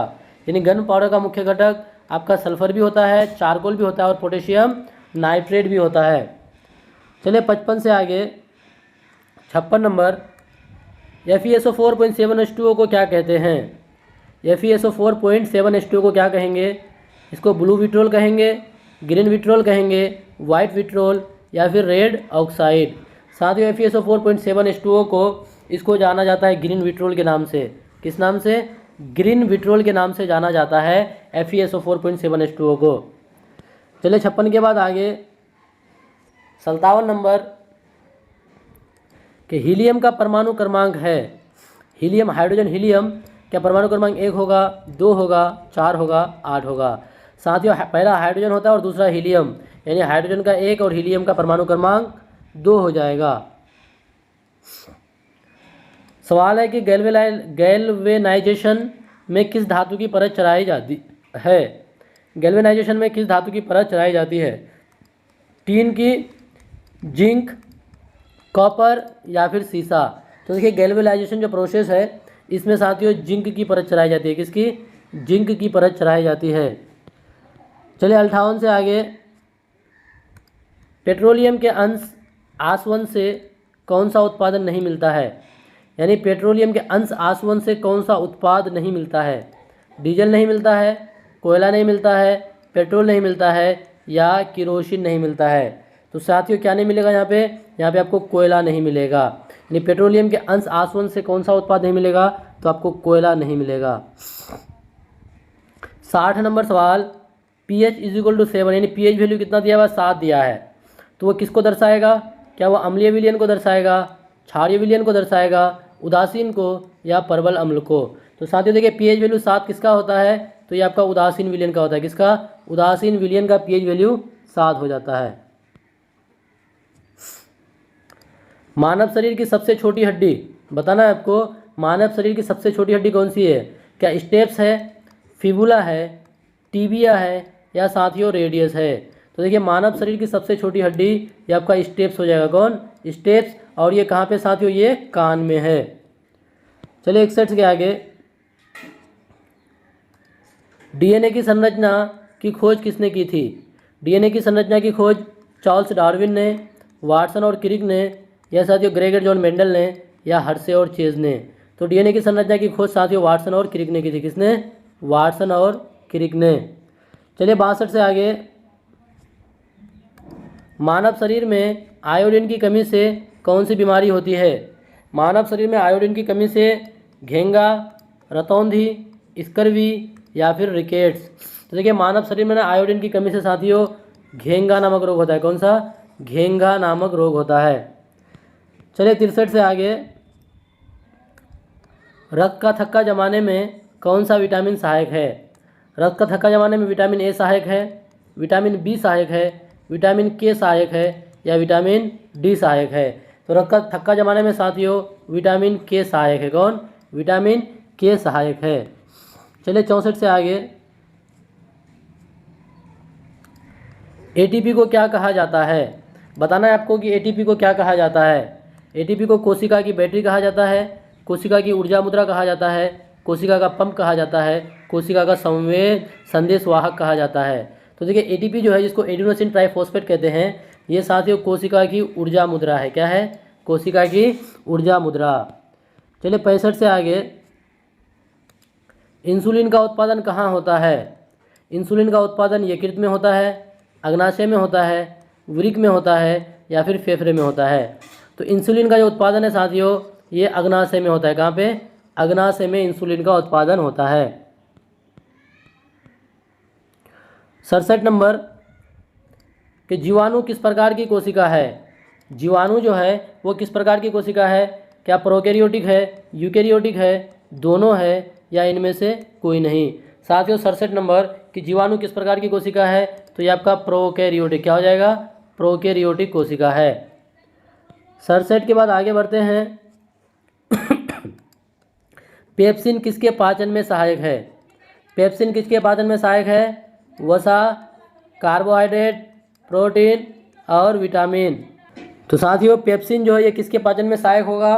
यानी गन पाउडर का मुख्य घटक आपका सल्फर भी होता है, चारकोल भी होता है और पोटेशियम नाइट्रेट भी होता है। चलिए 55 से आगे 56 नंबर, FeSO4.7H2O को क्या कहते हैं? FeSO4.7H2O को क्या कहेंगे? इसको ब्लू विट्रोल कहेंगे, ग्रीन विट्रोल कहेंगे, वाइट विट्रोल या फिर रेड ऑक्साइड। साथियों FeSO4.7H2O को इसको जाना जाता है ग्रीन विट्रोल के नाम से। किस नाम से? ग्रीन विट्रोल के नाम से जाना जाता है FeSO4.7H2O को। चलिए 56 के बाद आगे 57 नंबर, कि हीलियम का परमाणु क्रमांक है। हीलियम, हाइड्रोजन हीलियम क्या परमाणु क्रमांक 1 होगा, 2 होगा, 4 होगा, 8 होगा? साथियों पहला हाइड्रोजन होता है और दूसरा हीलियम, यानी हाइड्रोजन का 1 और हीलियम का परमाणु क्रमांक 2 हो जाएगा। सवाल है कि गैल्वेनाइजेशन में किस धातु की परत चढ़ाई जाती है? गैल्वेनाइजेशन में किस धातु की परत चढ़ाई जाती है? टीन की, जिंक, कॉपर या फिर सीसा। तो देखिए गैल्वेनाइजेशन जो प्रोसेस है इसमें साथियों जिंक की परत चढ़ाई जाती है। किसकी? जिंक की परत चढ़ाई जाती है। चलिए 58 से आगे, पेट्रोलियम के अंश आसवन से कौन सा उत्पादन नहीं मिलता है? यानी पेट्रोलियम के अंश आसवन से कौन सा उत्पाद नहीं मिलता है? डीजल नहीं मिलता है, कोयला नहीं मिलता है, पेट्रोल नहीं मिलता है या किरोसिन नहीं मिलता है? तो साथियों क्या नहीं मिलेगा यहाँ पे? यहाँ पे आपको कोयला नहीं मिलेगा। यानी पेट्रोलियम के अंश आसवन से कौन सा उत्पाद नहीं मिलेगा? तो आपको कोयला नहीं मिलेगा। 60 नंबर सवाल, pH = 7, यानी pH वैल्यू कितना दिया हुआ? 7 दिया है। तो वो किसको दर्शाएगा? क्या वो अम्लीय विलयन को दर्शाएगा, क्षारीय विलयन को दर्शाएगा, उदासीन को या प्रबल अम्ल को? तो साथियों देखिए pH वैल्यू 7 किसका होता है? तो ये आपका उदासीन विलयन का होता है। किसका? उदासीन विलयन का pH वैल्यू 7 हो जाता है। मानव शरीर की सबसे छोटी हड्डी बताना है आपको। मानव शरीर की सबसे छोटी हड्डी कौन सी है? क्या स्टेप्स है, फिबुला है, टीबिया है या साथियों रेडियस है? तो देखिए मानव शरीर की सबसे छोटी हड्डी ये आपका स्टेप्स हो जाएगा। कौन? स्टेप्स। और ये कहाँ पे साथियों? ये कान में है। चलिए 61 के आगे, डीएनए की संरचना की खोज किसने की थी? डीएनए की संरचना की खोज चार्ल्स डार्विन ने, वाटसन और क्रिक ने या साथियों ग्रेगर जॉन मेंडल ने या हर्शे और चेज ने? तो डीएनए की संरचना की खोज साथियों वाटसन और क्रिक ने की थी। किसने? वाटसन और क्रिक ने। चलिए 62 से आगे, मानव शरीर में आयोडीन की कमी से कौन सी बीमारी होती है? मानव शरीर में आयोडीन की कमी से घेंगा, रतौंधी, स्कर्वी या फिर रिकेट्स? तो देखिए मानव शरीर में ना आयोडीन की कमी से साथियों घेंगा नामक रोग होता है। कौन सा? घेंगा नामक रोग होता है। चलिए 63 से आगे, रक्त का थक्का जमाने में कौन सा विटामिन सहायक है? रक्त का थक्का जमाने में विटामिन ए सहायक है, विटामिन बी सहायक है, विटामिन के सहायक है या विटामिन डी सहायक है? तो रक्त का थक्का जमाने में साथियों विटामिन के सहायक है। कौन? विटामिन के सहायक है। चलिए 64 से आगे, एटीपी को क्या कहा जाता है? बताना है आपको कि एटीपी को क्या कहा जाता है। एटीपी को कोशिका की बैटरी कहा जाता है, कोशिका की ऊर्जा मुद्रा कहा जाता है, कोशिका का पंप कहा जाता है, कोशिका का संवेद संदेशवाहक कहा जाता है? तो देखिए एटीपी जो है, जिसको एडिनोसिन ट्राइफॉस्फेट कहते हैं, ये साथियों कोशिका की ऊर्जा मुद्रा है। क्या है? कोशिका की ऊर्जा मुद्रा। चलिए 65 से आगे, इंसुलिन का उत्पादन कहाँ होता है? इंसुलिन का उत्पादन यकृत में होता है, अग्नाशय में होता है, वृक्क में होता है या फिर फेफड़े में होता है? तो इंसुलिन का जो उत्पादन है साथियों ये अग्नाशय में होता है। कहाँ पे? अग्नाशय में इंसुलिन का उत्पादन होता है। 67 नंबर, कि जीवाणु किस प्रकार की कोशिका है? जीवाणु जो है वो किस प्रकार की कोशिका है? क्या प्रोकैरियोटिक है, यूकैरियोटिक है, दोनों है या इनमें से कोई नहीं? साथियों 67 नंबर, कि जीवाणु किस प्रकार की कोशिका है? तो ये आपका प्रोकैरियोटिक। क्या हो जाएगा? प्रोकैरियोटिक कोशिका है। 67 के बाद आगे बढ़ते हैं। पेप्सिन किसके पाचन में सहायक है? पेप्सिन किसके पाचन में सहायक है? वसा, कार्बोहाइड्रेट, प्रोटीन और विटामिन? तो साथियों पेप्सिन जो है ये किसके पाचन में सहायक होगा?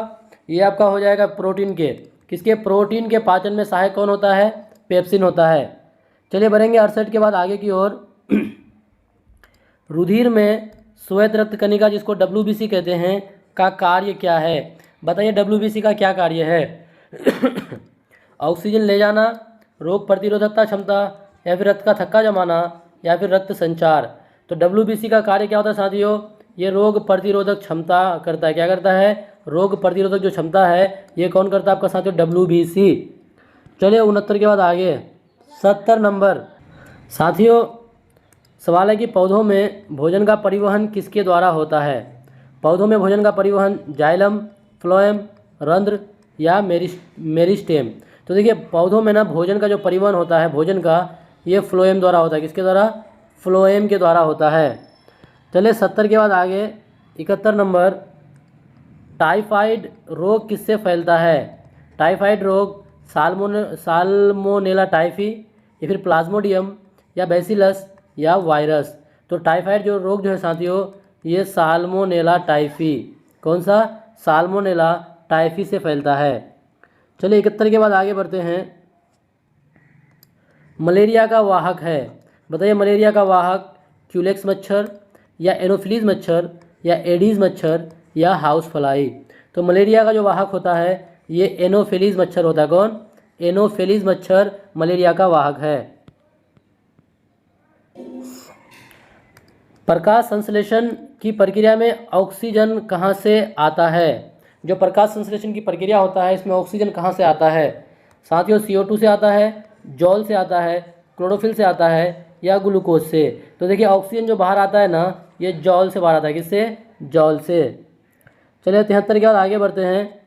ये आपका हो जाएगा प्रोटीन के। किसके? प्रोटीन के पाचन में सहायक कौन होता है? पेप्सिन होता है। चलिए बढ़ेंगे 68 के बाद आगे की ओर। रुधिर में श्वेत रक्त कणिका, जिसको WBC कहते हैं, का कार्य क्या है? बताइए WBC का क्या कार्य है? ऑक्सीजन ले जाना, रोग प्रतिरोधकता क्षमता या फिर रक्त का थक्का जमाना या फिर रक्त संचार? तो WBC का कार्य क्या होता है साथियों? ये रोग प्रतिरोधक क्षमता करता है। क्या करता है? रोग प्रतिरोधक जो क्षमता है ये कौन करता है आपका साथियों? WBC। चलिए 69 के बाद आगे 70 नंबर। साथियों सवाल है कि पौधों में भोजन का परिवहन किसके द्वारा होता है? पौधों में भोजन का परिवहन जाइलम, फ्लोएम, रंध्र या मेरिस्टेम? तो देखिए पौधों में ना भोजन का जो परिवहन होता है भोजन का, ये फ्लोएम द्वारा होता है। किसके द्वारा? फ्लोएम के द्वारा होता है। चलिए 70 के बाद आगे 71 नंबर। टाइफाइड रोग किससे फैलता है? टाइफाइड रोग साल्मोनेला टाइफी या फिर प्लाज्मोडियम या बैसिलस या वायरस? तो टाइफाइड जो रोग जो है साथियों ये साल्मोनेला टाइफी। कौन सा? साल्मोनेला टाइफी से फैलता है। चलिए 71 के बाद आगे बढ़ते हैं। मलेरिया का वाहक है, बताइए मलेरिया का वाहक क्यूलेक्स मच्छर या एनोफिलीज मच्छर या एडीज मच्छर या हाउस फ्लाई। तो मलेरिया का जो वाहक होता है ये एनोफिलीज मच्छर होता है। कौन? एनोफिलीज मच्छर मलेरिया का वाहक है। प्रकाश संश्लेषण की प्रक्रिया में ऑक्सीजन कहाँ से आता है? जो प्रकाश संश्लेषण की प्रक्रिया होता है इसमें ऑक्सीजन कहाँ से आता है? साथियों CO2 से आता है, जॉल से आता है, क्लोरोफिल से आता है या ग्लूकोज से। तो देखिए ऑक्सीजन जो बाहर आता है ना ये जॉल से बाहर आता है। किससे? जॉल से। चलिए 73 के बाद आगे बढ़ते हैं।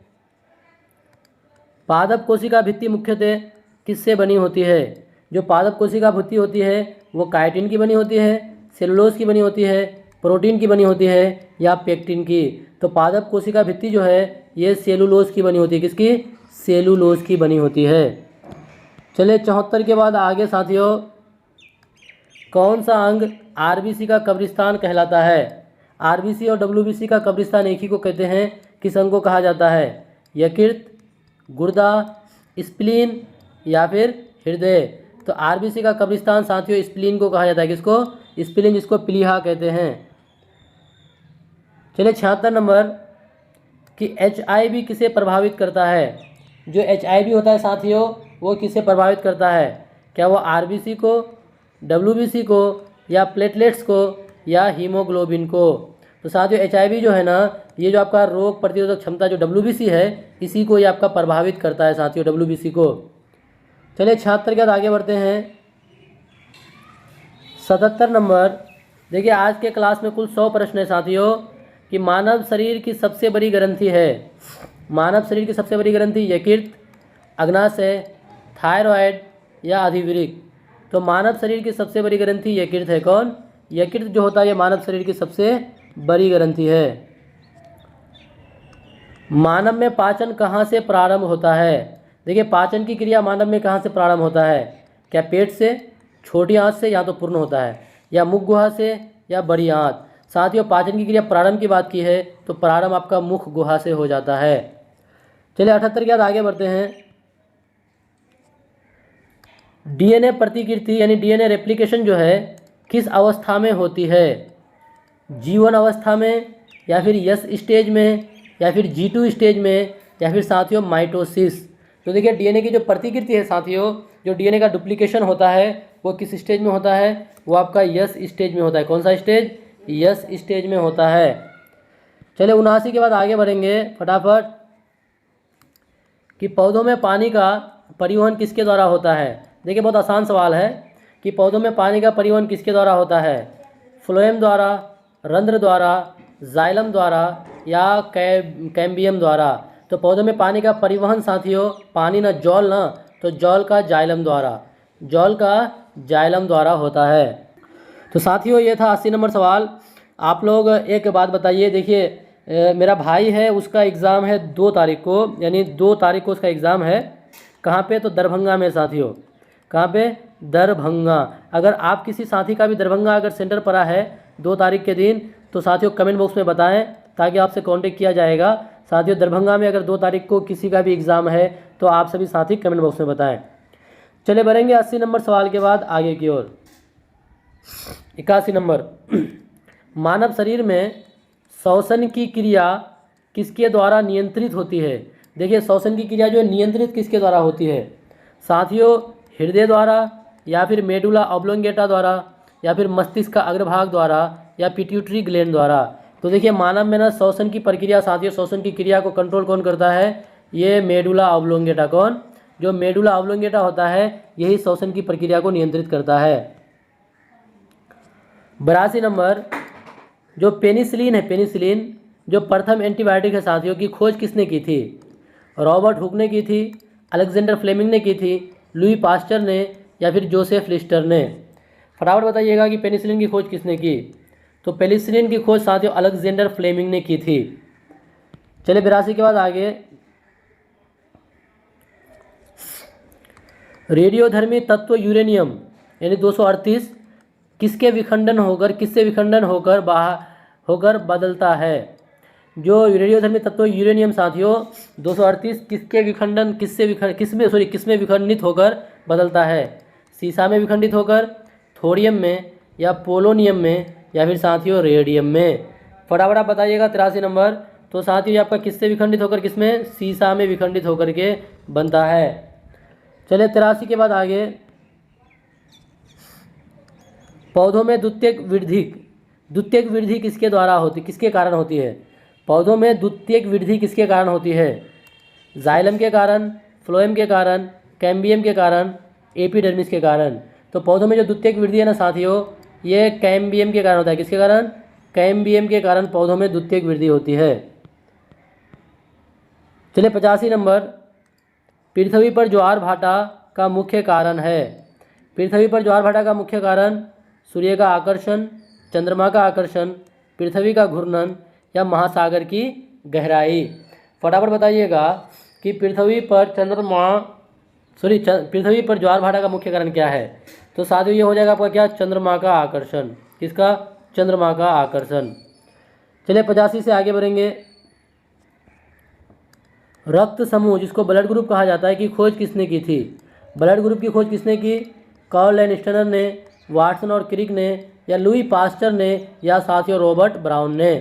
पादप कोशिका भित्ति मुख्यतः किससे बनी होती है? जो पादप कोशिका भित्ति होती है वो काइटिन की बनी होती है, सेलुलोज की बनी होती है, प्रोटीन की बनी होती है या पेक्टिन की। तो पादप कोशिका भित्ति जो है ये सेलुलोज की बनी होती है। किसकी? सेलुलोज की बनी होती है। चलिए 74 के बाद आगे साथियों, कौन सा अंग आरबीसी का कब्रिस्तान कहलाता है? आरबीसी और डब्ल्यूबीसी का कब्रिस्तान एक ही को कहते हैं। किस अंग को कहा जाता है? यकृत, गुर्दा, स्प्लीन या फिर हृदय। तो आरबीसी का कब्रिस्तान साथियों स्प्लीन को कहा जाता है। किसको? स्प्लीन, जिसको प्लीहा कहते हैं। चलिए 76 नंबर कि HIV किसे प्रभावित करता है? जो HIV होता है साथियों वो किसे प्रभावित करता है? क्या वो आरबीसी को, डब्ल्यूबीसी को या प्लेटलेट्स को या हीमोग्लोबिन को? तो साथियों HIV जो है ना ये जो आपका रोग प्रतिरोधक क्षमता जो WBC है इसी को ये आपका प्रभावित करता है साथियों, WBC को। चलिए 76 के बाद आगे बढ़ते हैं। 77 नंबर, देखिए आज के क्लास में कुल 100 प्रश्न है साथियों कि मानव शरीर की सबसे बड़ी ग्रंथि है। मानव शरीर की सबसे बड़ी ग्रंथि यकृत, अग्नाशय, थायराइड या अधिवृक्क। तो मानव शरीर की सबसे बड़ी ग्रंथि यकृत है। कौन? यकृत जो होता है ये मानव शरीर की सबसे बड़ी ग्रंथि है। मानव में पाचन कहाँ से प्रारंभ होता है? देखिए पाचन की क्रिया मानव में कहाँ से प्रारंभ होता है? क्या पेट से, छोटी आंत से या तो पूर्ण होता है, या मुख गुहा से या बड़ी आंत? साथियों पाचन की क्रिया प्रारंभ की बात की है तो प्रारंभ आपका मुख गुहा से हो जाता है। चलिए 78 के बाद आगे बढ़ते हैं। DNA प्रतिकृति यानी DNA रेप्लिकेशन जो है किस अवस्था में होती है? G1 अवस्था में या फिर S स्टेज में या फिर G2 स्टेज में या फिर साथियों माइटोसिस। तो देखिए DNA की जो प्रतिकृति है साथियों, जो DNA का डुप्लीकेशन होता है वो किस स्टेज में होता है? वो आपका S स्टेज में होता है। कौन सा स्टेज? S स्टेज में होता है। चलिए 79 के बाद आगे बढ़ेंगे फटाफट कि पौधों में पानी का परिवहन किसके द्वारा होता है? देखिए बहुत आसान सवाल है कि पौधों में पानी का परिवहन किसके द्वारा होता है? फ्लोएम द्वारा, रंध्र द्वारा, जाइलम द्वारा या कैम्बियम द्वारा। तो पौधों में पानी का परिवहन साथियों, पानी ना जल ना, तो जल का जाइलम द्वारा, जल का जाइलम द्वारा होता है। तो साथियों ये था 80 नंबर सवाल। आप लोग एक बात बताइए, देखिए मेरा भाई है उसका एग्ज़ाम है 2 तारीख को, यानी 2 तारीख को उसका एग्ज़ाम है। कहाँ पे? तो दरभंगा में साथियों। कहाँ पे? दरभंगा। अगर आप किसी साथी का भी दरभंगा अगर सेंटर पड़ा है 2 तारीख के दिन तो साथियों कमेंट बॉक्स में बताएं ताकि आपसे कांटेक्ट किया जाएगा। साथियों दरभंगा में अगर 2 तारीख को किसी का भी एग्ज़ाम है तो आप सभी साथी कमेंट बॉक्स में बताएं। चले बढ़ेंगे 80 नंबर सवाल के बाद आगे की ओर। 81 नंबर मानव शरीर में श्वसन की क्रिया किसके द्वारा नियंत्रित होती है? देखिए श्वसन की क्रिया जो है नियंत्रित किसके द्वारा होती है? साथियों हृदय द्वारा या फिर मेडुला ऑब्लोंगेटा द्वारा या फिर मस्तिष्क का अग्रभाग द्वारा या पिट्यूटरी ग्लैंड द्वारा। तो देखिए मानव में ना श्वसन की प्रक्रिया साथियों, श्वसन की क्रिया को कंट्रोल कौन करता है? ये मेडुला ऑब्लोंगेटा। कौन? जो मेडुला ऑब्लोंगेटा होता है यही श्वसन की प्रक्रिया को नियंत्रित करता है। 82 नंबर जो पेनिसिलिन है, पेनिसिलिन जो प्रथम एंटीबायोटिक है साथियों की खोज किसने की थी? रॉबर्ट हुक ने की थी, अलेक्जेंडर फ्लेमिंग ने की थी, लुई पास्चर ने या फिर जोसेफ लिस्टर ने? फटाफट बताइएगा कि पेनिसिलिन की खोज किसने की? तो पेनिसिलिन की खोज साथियों अलेक्जेंडर फ्लेमिंग ने की थी। चलिए 82 के बाद आगे। रेडियोधर्मी तत्व यूरेनियम यानी 238 किससे विखंडन होकर होकर बदलता है। जो रेडियोधर्मी तत्व यूरेनियम साथियों 238 किसमें विखंडित होकर बदलता है? सीसा में विखंडित होकर, थोरियम में, या पोलोनियम में, या फिर साथियों रेडियम में। फटाफट आप बताइएगा 83 नंबर। तो साथियों आपका किससे विखंडित होकर, किसमें? सीसा में विखंडित होकर के बनता है। चलिए 83 के बाद आगे, पौधों में द्वितीयक वृद्धि किसके कारण होती है? पौधों में द्वितीयक वृद्धि किसके कारण होती है? जाइलम के कारण, फ्लोएम के कारण, कैम्बियम के कारण, एपिडर्मिस के कारण। तो पौधों में जो द्वितीयक वृद्धि है ना साथियों, ये कैम्बियम के कारण होता है। किसके कारण? कैम्बियम के कारण पौधों में द्वितीयक वृद्धि होती है। चलिए 85 नंबर, पृथ्वी पर ज्वार भाटा का मुख्य कारण है। पृथ्वी पर ज्वार भाटा का मुख्य कारण सूर्य का आकर्षण, चंद्रमा का आकर्षण, पृथ्वी का घूर्णन, या महासागर की गहराई। फटाफट बताइएगा कि पृथ्वी पर ज्वार भाटा का मुख्य कारण क्या है? तो साथियों ये हो जाएगा आपका क्या? चंद्रमा का आकर्षण। किसका? चंद्रमा का आकर्षण। चलिए 85 से आगे बढ़ेंगे। रक्त समूह जिसको ब्लड ग्रुप कहा जाता है की खोज किसने की थी? ब्लड ग्रुप की खोज किसने की? कार्ल लैनिस्टर ने, वाटसन और क्रिक ने, या लुई पास्चर ने, या साथियों रॉबर्ट ब्राउन ने।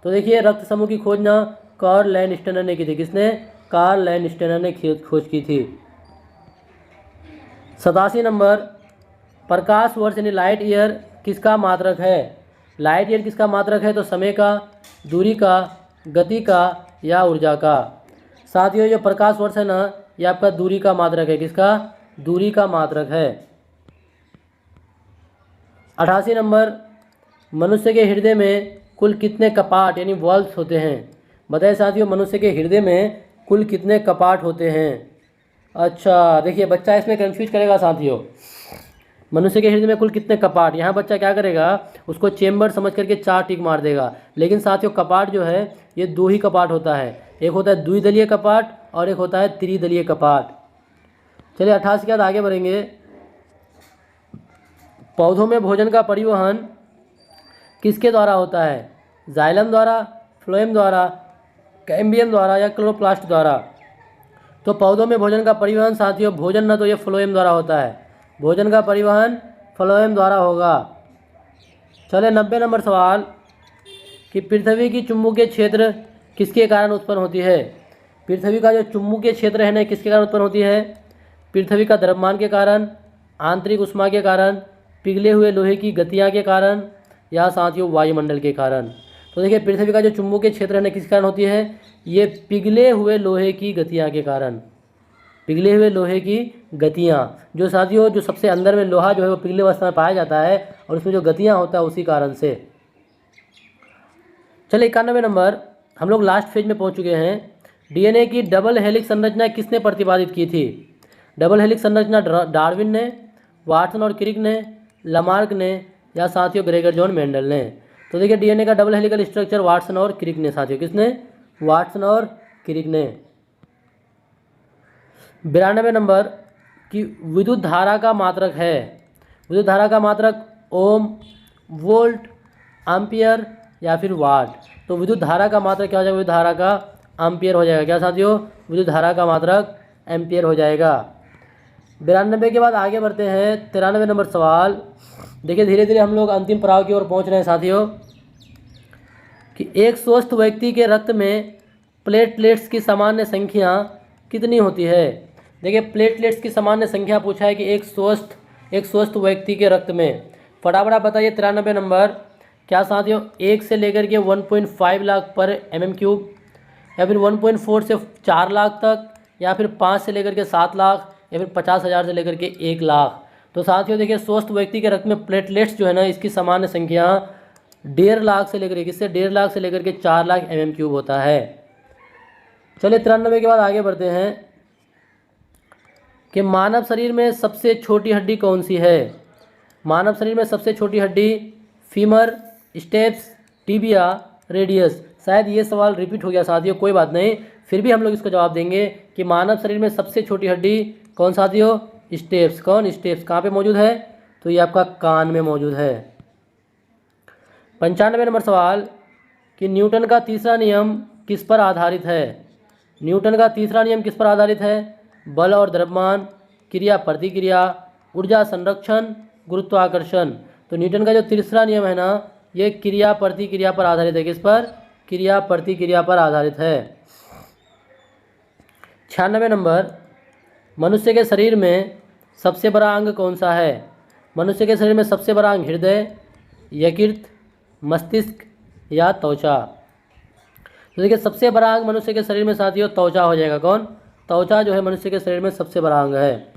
तो देखिए रक्त समूह की खोज ना कार्ल लैनिस्टर ने की थी। किसने? कार्ल लैनिस्टर ने खोज की थी। 87 नंबर, प्रकाश वर्ष यानी लाइट ईयर किसका मात्रक है? लाइट ईयर किसका मात्रक है? तो समय का, दूरी का, गति का, या ऊर्जा का। साथियों जो प्रकाश वर्ष है ना, ये आपका दूरी का मात्रक है। किसका? दूरी का मात्रक है। 88 नंबर, मनुष्य के हृदय में कुल कितने कपाट यानी वॉल्व्स होते हैं? बताइए साथियों, मनुष्य के हृदय में कुल कितने कपाट होते हैं? अच्छा देखिए, बच्चा इसमें कंफ्यूज करेगा साथियों। मनुष्य के हृदय में कुल कितने कपाट, यहाँ बच्चा क्या करेगा, उसको चेम्बर समझ करके 4 टिक मार देगा। लेकिन साथियों कपाट जो है ये 2 ही कपाट होता है। एक होता है द्विदलीय कपाट और एक होता है त्रिदलीय कपाट। चलिए 88 के बाद आगे बढ़ेंगे। पौधों में भोजन का परिवहन किसके द्वारा होता है? जाइलम द्वारा, फ्लोएम द्वारा, कैम्बियम द्वारा, या क्लोरोप्लास्ट द्वारा। तो पौधों में भोजन का परिवहन साथियों, भोजन ना तो ये फ्लोएम द्वारा होता है, भोजन का परिवहन फ्लोएम द्वारा होगा। चले 90 नंबर सवाल कि पृथ्वी की चुंबकीय क्षेत्र किसके कारण उत्पन्न होती है? पृथ्वी का जो चुंबकीय क्षेत्र है ना किसके कारण उत्पन्न होती है? पृथ्वी का द्रव्यमान के कारण, आंतरिक उष्मा के कारण, पिघले हुए लोहे की गतियाँ के कारण, या साथियों वायुमंडल के कारण। तो देखिए पृथ्वी का जो चुंबकीय क्षेत्र है ना किस कारण होती है? ये पिघले हुए लोहे की गतियाँ के कारण। पिघले हुए लोहे की गतियाँ, जो साथियों जो सबसे अंदर में लोहा जो है वो पिघले अवस्था में पाया जाता है और उसमें जो गतियाँ होता है उसी कारण से। चलिए 91 नंबर, हम लोग लास्ट फेज में पहुंच चुके हैं। डीएनए की डबल हेलिक्स संरचना किसने प्रतिपादित की थी? डबल हेलिक्स संरचना डार्विन ने, वाटसन और क्रिक ने, लमार्क ने, या साथियों ग्रेगर जॉन मेंडल ने। तो देखिए डीएनए का डबल हेलिकल स्ट्रक्चर वाटसन और क्रिक ने साथियों, किसने? वाटसन और क्रिक ने। 92 नंबर कि विद्युत धारा का मात्रक है। विद्युत धारा का मात्रक ओम, वोल्ट, एम्पियर, या फिर वाट। तो विद्युत धारा का मात्रक क्या हो जाएगा? विद्युत धारा का एम्पियर हो जाएगा। क्या साथियों? विद्युत धारा का मात्रक एम्पियर हो जाएगा। 92 के बाद आगे बढ़ते हैं 93 नंबर सवाल। देखिए धीरे धीरे हम लोग अंतिम पड़ाव की ओर पहुंच रहे हैं साथियों। कि एक स्वस्थ व्यक्ति के रक्त में प्लेटलेट्स की सामान्य संख्या कितनी होती है? देखिए प्लेटलेट्स की सामान्य संख्या पूछा है कि एक स्वस्थ व्यक्ति के रक्त में। फटाफट आप बताइए 93 नंबर। क्या साथियों 1 से लेकर के 1.5 लाख पर mm3, या फिर 1.4 से 4 लाख तक, या फिर 5 से लेकर के 7 लाख, या फिर 50,000 से लेकर के 1 लाख। तो साथियों देखिए स्वस्थ व्यक्ति के रक्त में प्लेटलेट्स जो है ना इसकी सामान्य संख्या 1.5 लाख से लेकर किससे 1.5 लाख से लेकर के 4 लाख mm3 होता है। चलिए 93 के बाद आगे बढ़ते हैं कि मानव शरीर में सबसे छोटी हड्डी कौन सी है? मानव शरीर में सबसे छोटी हड्डी फीमर, स्टेप्स, टिबिया, रेडियस। शायद ये सवाल रिपीट हो गया साथियों, कोई बात नहीं, फिर भी हम लोग इसका जवाब देंगे कि मानव शरीर में सबसे छोटी हड्डी कौन साथियों? स्टेप्स। कौन? स्टेप्स। कहाँ पे मौजूद है? तो ये आपका कान में मौजूद है। 95 नंबर सवाल कि न्यूटन का तीसरा नियम किस पर आधारित है। न्यूटन का तीसरा नियम किस पर आधारित है? बल और द्रव्यमान, क्रिया प्रतिक्रिया, ऊर्जा संरक्षण, गुरुत्वाकर्षण। तो न्यूटन का जो तीसरा नियम है ना, ये क्रिया प्रतिक्रिया पर आधारित है। किस पर? क्रिया प्रतिक्रिया पर आधारित है। 96 नंबर, मनुष्य के शरीर में सबसे बड़ा अंग कौन सा है? मनुष्य के शरीर में सबसे बड़ा अंग हृदय, यकृत, मस्तिष्क या त्वचा। तो देखिए सबसे बड़ा अंग मनुष्य के शरीर में साथियों त्वचा हो जाएगा। कौन? त्वचा जो है मनुष्य के शरीर में सबसे बड़ा अंग है।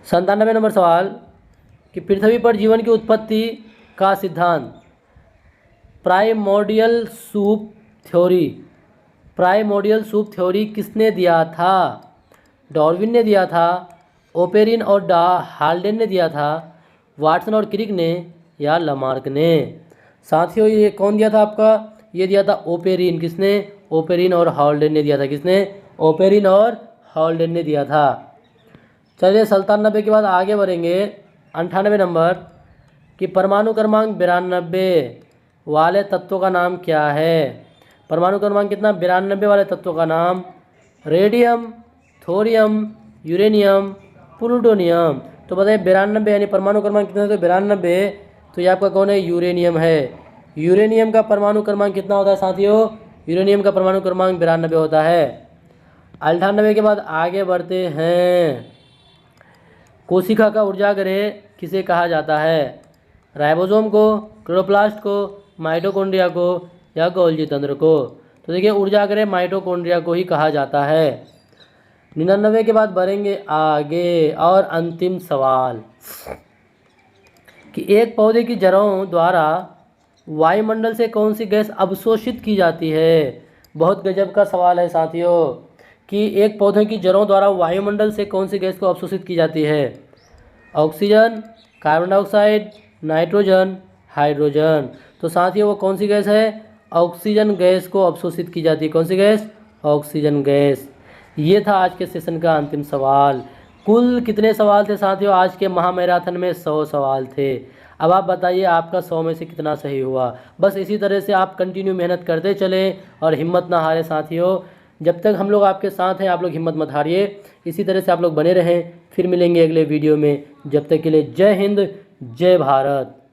97 नंबर सवाल कि पृथ्वी पर जीवन की उत्पत्ति का सिद्धांत primordial soup theory, primordial soup theory किसने दिया था? डार्विन ने दिया था, ओपेरिन और हाल्डेन ने दिया था, वाटसन और क्रिक ने या लमार्क ने। साथियों ये कौन दिया था आपका? ये दिया था ओपेरिन। किसने? ओपेरिन और हाल्डेन ने दिया था। किसने? ओपेरिन और हाल्डेन ने दिया था। चलिए 97 के बाद आगे बढ़ेंगे। 98 नंबर कि परमाणु क्रमांक 92 वाले तत्वों का नाम क्या है? परमाणु क्रमांक कितना? 92 वाले तत्वों का नाम रेडियम, थोरियम, यूरेनियम, प्लूटोनियम। तो बताइए 92 यानी परमाणु क्रमांक कितना? तो 92। तो ये आपका कौन है? यूरेनियम है। यूरेनियम का परमाणु क्रमांक कितना होता है साथियों? यूरेनियम का परमाणु क्रमांक 92 होता है। 98 के बाद आगे बढ़ते हैं। कोशिका का ऊर्जागृह किसे कहा जाता है? राइबोसोम को, क्लोरोप्लास्ट को, माइटोकॉन्ड्रिया को या गोल्जी तंत्र को। तो देखिए ऊर्जागृह माइटोकॉन्ड्रिया को ही कहा जाता है। 99 के बाद बढ़ेंगे आगे और अंतिम सवाल कि एक पौधे की जड़ों द्वारा वायुमंडल से कौन सी गैस अवशोषित की जाती है? बहुत गजब का सवाल है साथियों कि एक पौधे की जड़ों द्वारा वायुमंडल से कौन सी गैस को अवशोषित की जाती है? Oxygen, carbon dioxide, nitrogen, hydrogen. तो साथियों वो कौन सी गैस है? ऑक्सीजन गैस को अवशोषित की जाती है। कौन सी गैस? Oxygen gas. ये था आज के सेशन का अंतिम सवाल। कुल कितने सवाल थे साथियों? आज के महामैराथन में 100 सवाल थे। अब आप बताइए आपका 100 में से कितना सही हुआ। बस इसी तरह से आप कंटिन्यू मेहनत करते चलें और हिम्मत ना हारें साथियों। जब तक हम लोग आपके साथ हैं आप लोग हिम्मत मत हारिए। इसी तरह से आप लोग बने रहें। फिर मिलेंगे अगले वीडियो में। जब तक के लिए जय हिंद, जय भारत।